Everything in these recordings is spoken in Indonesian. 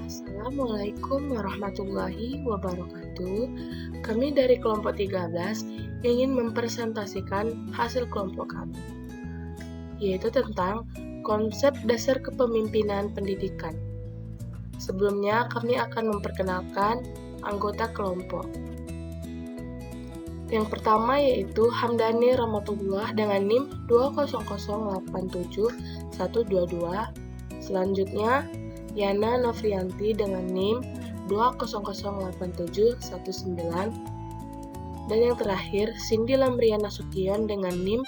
Assalamualaikum warahmatullahi wabarakatuh. Kami dari kelompok 13 ingin mempresentasikan hasil kelompok kami, yaitu tentang konsep dasar kepemimpinan pendidikan. Sebelumnya, kami akan memperkenalkan anggota kelompok. Yang pertama yaitu Hamdani Ramatullah dengan NIM 20087-122. Selanjutnya, Yana Novrianti dengan NIM 2008719. Dan yang terakhir, Cindy Lamria Nasution dengan NIM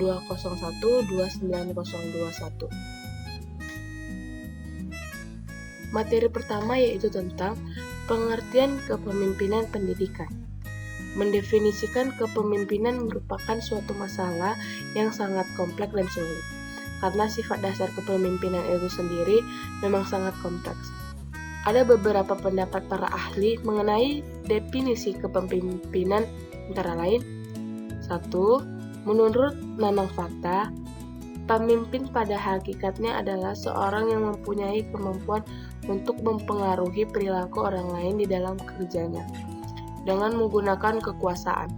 201290021. Materi pertama yaitu tentang pengertian kepemimpinan pendidikan. Mendefinisikan kepemimpinan merupakan suatu masalah yang sangat kompleks dan sulit, karena sifat dasar kepemimpinan itu sendiri memang sangat kompleks. Ada beberapa pendapat para ahli mengenai definisi kepemimpinan, antara lain: 1. Menurut Nanang Fakta, pemimpin pada hakikatnya adalah seorang yang mempunyai kemampuan untuk mempengaruhi perilaku orang lain di dalam kerjanya dengan menggunakan kekuasaan.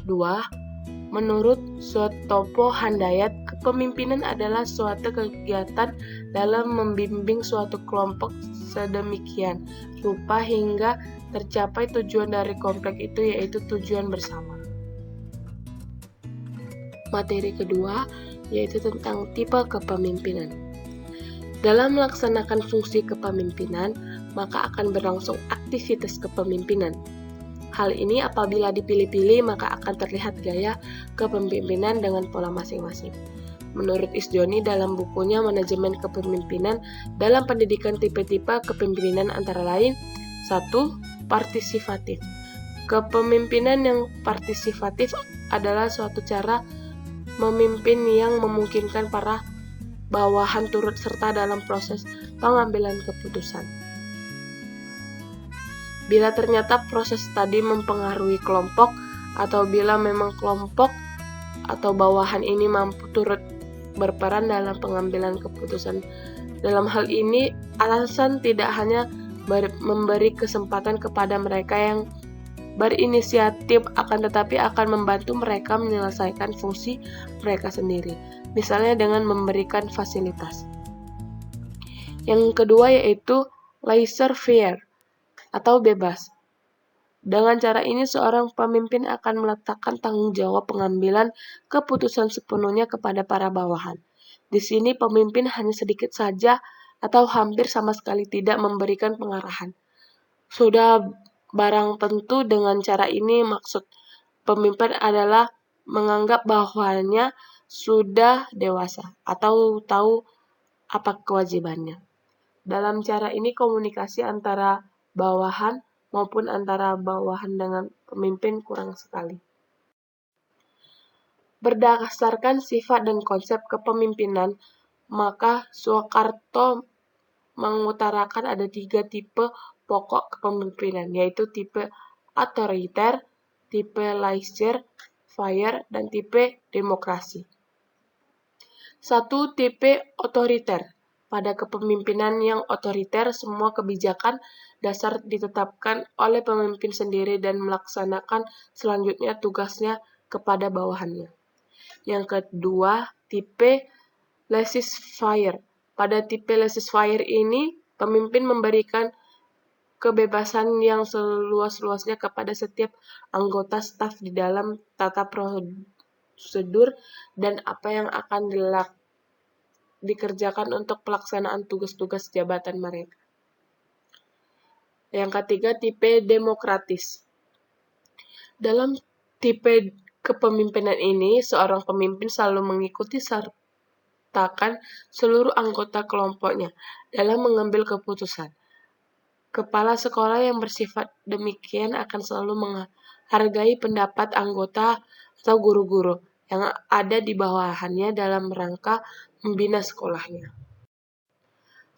2. Menurut Sutopo Handayat, kepemimpinan adalah suatu kegiatan dalam membimbing suatu kelompok sedemikian rupa hingga tercapai tujuan dari kelompok itu, yaitu tujuan bersama. Materi kedua yaitu tentang tipe kepemimpinan. Dalam melaksanakan fungsi kepemimpinan, maka akan berlangsung aktivitas kepemimpinan. Hal ini apabila dipilih-pilih, maka akan terlihat gaya kepemimpinan dengan pola masing-masing. Menurut Isjoni dalam bukunya Manajemen Kepemimpinan dalam Pendidikan, tipe-tipe kepemimpinan antara lain: 1. Partisipatif. Kepemimpinan yang partisipatif adalah suatu cara memimpin yang memungkinkan para bawahan turut serta dalam proses pengambilan keputusan. Bila ternyata proses tadi mempengaruhi kelompok, atau bila memang kelompok atau bawahan ini mampu turut berperan dalam pengambilan keputusan. Dalam hal ini, alasan tidak hanya memberi kesempatan kepada mereka yang berinisiatif, akan tetapi akan membantu mereka menyelesaikan fungsi mereka sendiri, misalnya dengan memberikan fasilitas. Yang kedua yaitu laissez-faire atau bebas. Dengan cara ini, seorang pemimpin akan meletakkan tanggung jawab pengambilan keputusan sepenuhnya kepada para bawahan. Di sini pemimpin hanya sedikit saja atau hampir sama sekali tidak memberikan pengarahan. Sudah barang tentu dengan cara ini maksud pemimpin adalah menganggap bawahannya sudah dewasa atau tahu apa kewajibannya. Dalam cara ini komunikasi antara bawahan maupun antara bawahan dengan pemimpin kurang sekali. Berdasarkan sifat dan konsep kepemimpinan, maka Soekarto mengutarakan ada 3 tipe pokok kepemimpinan, yaitu tipe otoriter, tipe laissez-faire, dan tipe demokrasi. 1. Tipe otoriter. Pada kepemimpinan yang otoriter, semua kebijakan dasar ditetapkan oleh pemimpin sendiri dan melaksanakan selanjutnya tugasnya kepada bawahannya. Yang kedua, tipe laissez-faire. Pada tipe laissez-faire ini, pemimpin memberikan kebebasan yang seluas-luasnya kepada setiap anggota staf di dalam tata prosedur dan apa yang akan dikerjakan untuk pelaksanaan tugas-tugas jabatan mereka. Yang ketiga, tipe demokratis. Dalam tipe kepemimpinan ini, seorang pemimpin selalu mengikuti sertakan seluruh anggota kelompoknya dalam mengambil keputusan. Kepala sekolah yang bersifat demikian akan selalu menghargai pendapat anggota atau guru-guru yang ada di bawahannya dalam rangka membina sekolahnya.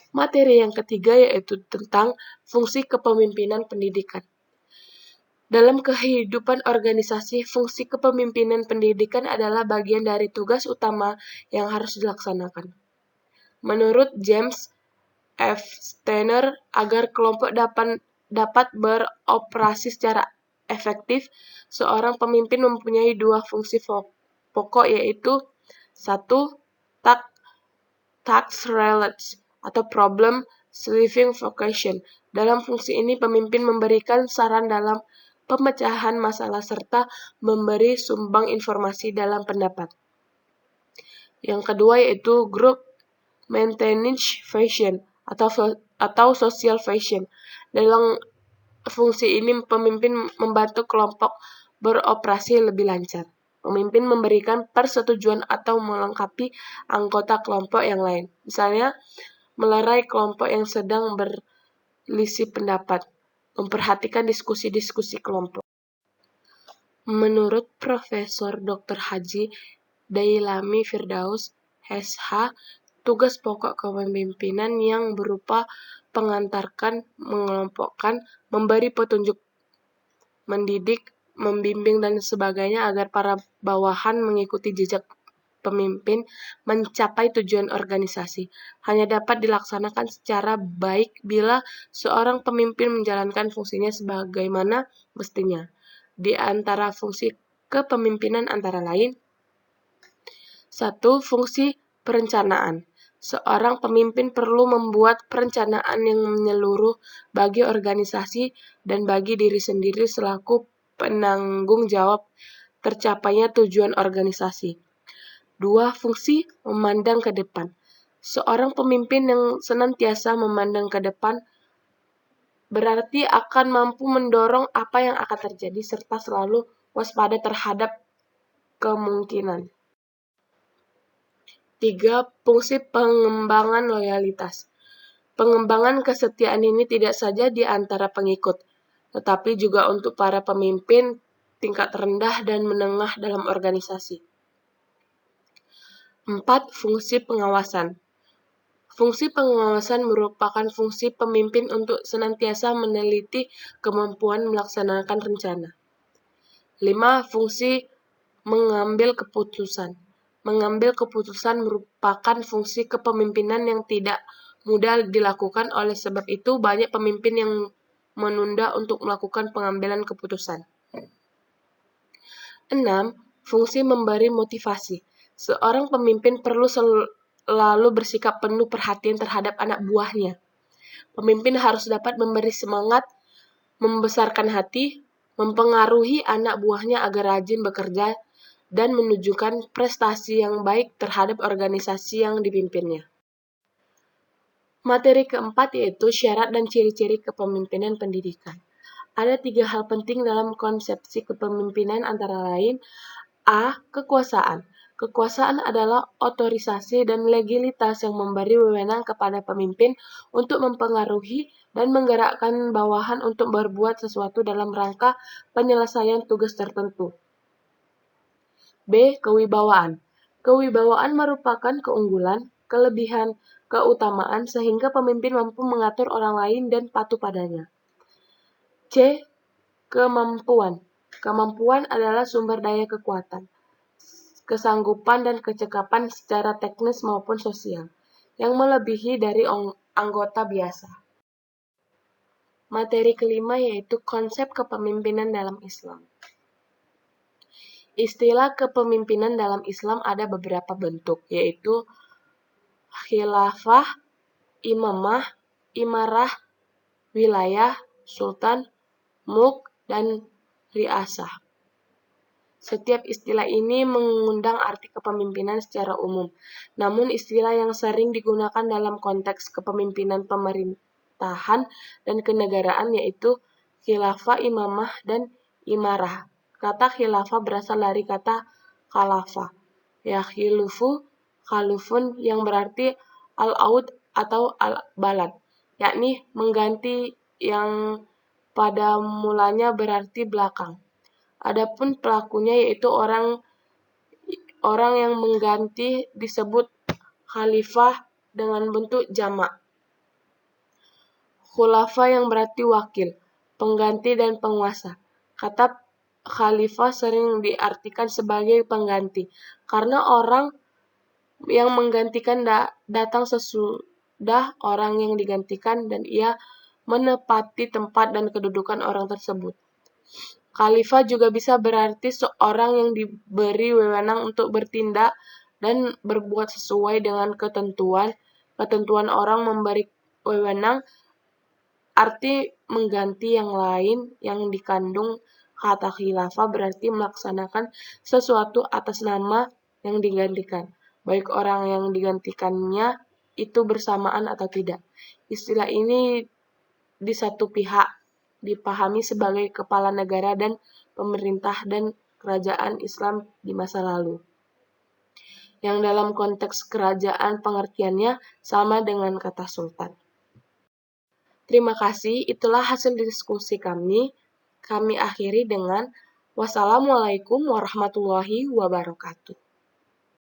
Materi yang ketiga yaitu tentang fungsi kepemimpinan pendidikan. Dalam kehidupan organisasi, fungsi kepemimpinan pendidikan adalah bagian dari tugas utama yang harus dilaksanakan. Menurut James F. Steiner, agar kelompok dapat beroperasi secara efektif, seorang pemimpin mempunyai dua fungsi pokok, yaitu 1. Task related atau problem solving vocation. Dalam fungsi ini, pemimpin memberikan saran dalam pemecahan masalah serta memberi sumbang informasi dalam pendapat. Yang kedua yaitu group maintenance fashion atau social fashion. Dalam fungsi ini, pemimpin membantu kelompok beroperasi lebih lancar. Pemimpin memberikan persetujuan atau melengkapi anggota kelompok yang lain. Misalnya, melerai kelompok yang sedang berselisih pendapat, memperhatikan diskusi-diskusi kelompok. Menurut Profesor Dr. Haji Dailami Firdaus, SH, tugas pokok kepemimpinan yang berupa pengantarkan, mengelompokkan, memberi petunjuk, mendidik, membimbing, dan sebagainya agar para bawahan mengikuti jejak pemimpin mencapai tujuan organisasi. Hanya dapat dilaksanakan secara baik bila seorang pemimpin menjalankan fungsinya sebagaimana mestinya. Di antara fungsi kepemimpinan antara lain: 1. Fungsi perencanaan. Seorang pemimpin perlu membuat perencanaan yang menyeluruh bagi organisasi dan bagi diri sendiri selaku penanggung jawab tercapainya tujuan organisasi. 2. Fungsi memandang ke depan. Seorang pemimpin yang senantiasa memandang ke depan berarti akan mampu mendorong apa yang akan terjadi serta selalu waspada terhadap kemungkinan. 3. Fungsi pengembangan loyalitas. Pengembangan kesetiaan ini tidak saja di antara pengikut, tetapi juga untuk para pemimpin tingkat rendah dan menengah dalam organisasi. 4. Fungsi pengawasan. Fungsi pengawasan merupakan fungsi pemimpin untuk senantiasa meneliti kemampuan melaksanakan rencana. 5. Fungsi mengambil keputusan. Mengambil keputusan merupakan fungsi kepemimpinan yang tidak mudah dilakukan, oleh sebab itu banyak pemimpin yang menunda untuk melakukan pengambilan keputusan. 6. Fungsi memberi motivasi. Seorang pemimpin perlu selalu bersikap penuh perhatian terhadap anak buahnya. Pemimpin harus dapat memberi semangat, membesarkan hati, mempengaruhi anak buahnya agar rajin bekerja, dan menunjukkan prestasi yang baik terhadap organisasi yang dipimpinnya. Materi keempat yaitu syarat dan ciri-ciri kepemimpinan pendidikan. Ada 3 hal penting dalam konsepsi kepemimpinan, antara lain: A. Kekuasaan. Kekuasaan adalah otorisasi dan legalitas yang memberi wewenang kepada pemimpin untuk mempengaruhi dan menggerakkan bawahan untuk berbuat sesuatu dalam rangka penyelesaian tugas tertentu. B. Kewibawaan. Kewibawaan merupakan keunggulan, kelebihan, keutamaan sehingga pemimpin mampu mengatur orang lain dan patuh padanya. C. Kemampuan. Kemampuan adalah sumber daya kekuatan, kesanggupan dan kecekapan secara teknis maupun sosial yang melebihi dari anggota biasa. Materi kelima yaitu konsep kepemimpinan dalam Islam. Istilah kepemimpinan dalam Islam ada beberapa bentuk, yaitu khilafah, imamah, imarah, wilayah, sultan, mulk, dan riasah. Setiap istilah ini mengundang arti kepemimpinan secara umum, namun istilah yang sering digunakan dalam konteks kepemimpinan pemerintahan dan kenegaraan yaitu khilafah, imamah, dan imarah. Kata khilafah berasal dari kata khalafa, yakhilufu, khalufun, yang berarti al-aud atau al-balad, yakni mengganti, yang pada mulanya berarti belakang. Adapun pelakunya yaitu orang yang mengganti disebut khalifah dengan bentuk jamak. Khulafa yang berarti wakil, pengganti dan penguasa. Kata khalifah sering diartikan sebagai pengganti, karena orang yang menggantikan datang orang yang digantikan dan ia menepati tempat dan kedudukan orang tersebut. Khalifah juga bisa berarti seorang yang diberi wewenang untuk bertindak dan berbuat sesuai dengan ketentuan orang memberi wewenang, arti mengganti yang lain. Yang dikandung kata khilafah berarti melaksanakan sesuatu atas nama yang digantikan, baik orang yang digantikannya itu bersamaan atau tidak. Istilah ini di satu pihak dipahami sebagai kepala negara dan pemerintah dan kerajaan Islam di masa lalu, yang dalam konteks kerajaan pengertiannya sama dengan kata sultan. Terima kasih, itulah hasil diskusi kami. Kami akhiri dengan wassalamualaikum warahmatullahi wabarakatuh.